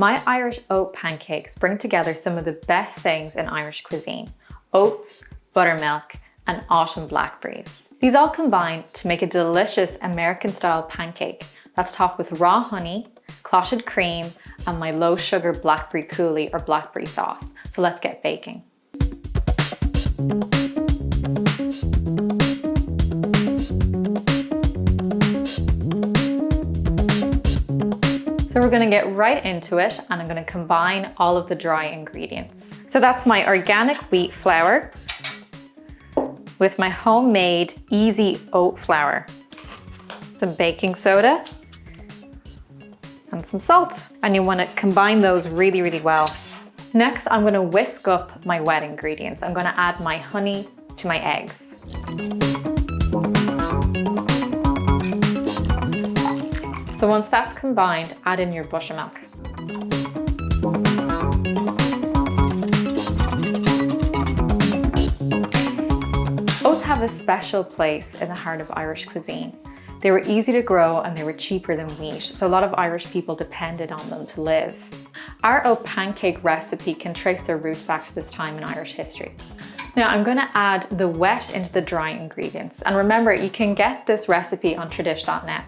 My Irish oat pancakes bring together some of the best things in Irish cuisine: oats, buttermilk, and autumn blackberries. These all combine to make a delicious American-style pancake that's topped with raw honey, clotted cream, and my low-sugar blackberry coulis or blackberry sauce. So let's get baking. So we're gonna get right into it, and I'm gonna combine all of the dry ingredients. So that's my organic wheat flour with my homemade easy oat flour, some baking soda, and some salt. And you wanna combine those really, really well. Next, I'm gonna whisk up my wet ingredients. I'm gonna add my honey to my eggs. So once that's combined, add in your buttermilk. Oats have a special place in the heart of Irish cuisine. They were easy to grow and they were cheaper than wheat, so a lot of Irish people depended on them to live. Our oat pancake recipe can trace their roots back to this time in Irish history. Now I'm gonna add the wet into the dry ingredients. And remember, you can get this recipe on tradish.net.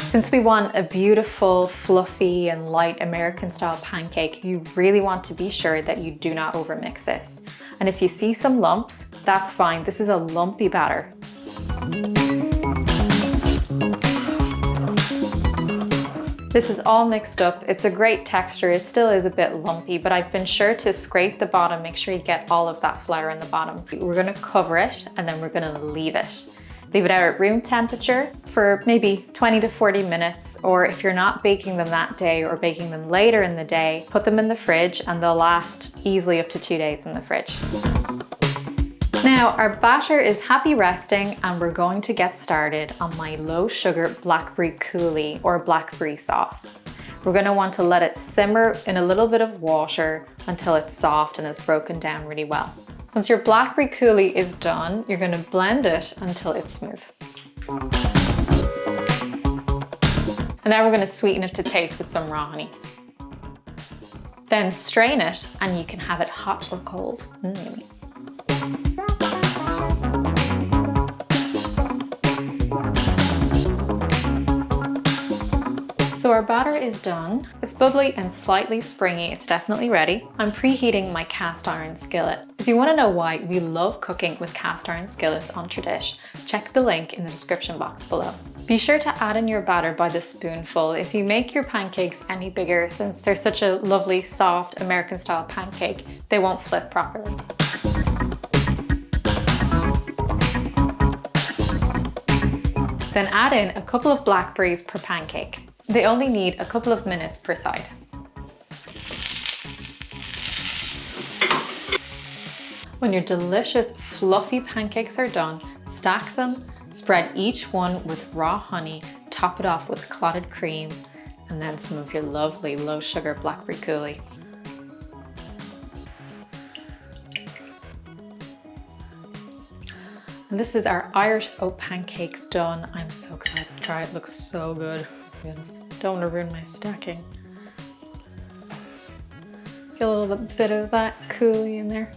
Since we want a beautiful, fluffy, and light American-style pancake, you really want to be sure that you do not overmix this. And if you see some lumps, that's fine. This is a lumpy batter. This is all mixed up. It's a great texture. It still is a bit lumpy, but I've been sure to scrape the bottom, make sure you get all of that flour in the bottom. We're gonna cover it and then we're gonna leave it. Leave it out at room temperature for maybe 20 to 40 minutes, or if you're not baking them that day or baking them later in the day, put them in the fridge and they'll last easily up to 2 days in the fridge. Now our batter is happy resting and we're going to get started on my low sugar blackberry coulis or blackberry sauce. We're going to want to let it simmer in a little bit of water until it's soft and is broken down really well. Once your blackberry coulis is done, you're going to blend it until it's smooth. And now we're going to sweeten it to taste with some raw honey. Then strain it and you can have it hot or cold. Yummy. So our batter is done. It's bubbly and slightly springy. It's definitely ready. I'm preheating my cast iron skillet. If you want to know why we love cooking with cast iron skillets on Tradish, check the link in the description box below. Be sure to add in your batter by the spoonful. If you make your pancakes any bigger, since they're such a lovely, soft, American-style pancake, they won't flip properly. Then add in a couple of blackberries per pancake. They only need a couple of minutes per side. When your delicious fluffy pancakes are done, stack them, spread each one with raw honey, top it off with clotted cream, and then some of your lovely low sugar blackberry coulis. And this is our Irish oat pancakes done. I'm so excited to try it. It looks so good. Goodness. Don't want to ruin my stacking. Get a little bit of that coulis in there.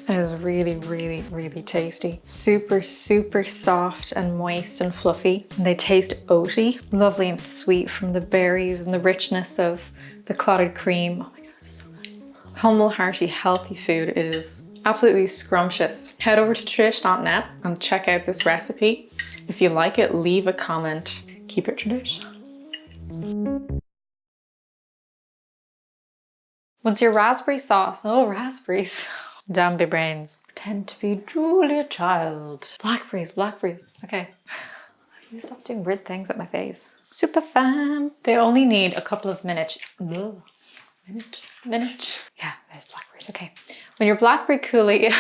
It is really, really, really tasty. Super, super soft and moist and fluffy. They taste oaty, lovely and sweet from the berries and the richness of the clotted cream. Oh my God, this is so good. Humble, hearty, healthy food. It is absolutely scrumptious. Head over to tradish.net and check out this recipe. If you like it, leave a comment. Keep it tradish. Once your raspberry sauce, oh raspberries, damn big brains, pretend to be Julia Child. Blackberries, blackberries, okay. I need to stop doing weird things with my face. Super fun. They only need a couple of minutes. Minute. Yeah, there's blackberries, okay. When your blackberry coulis,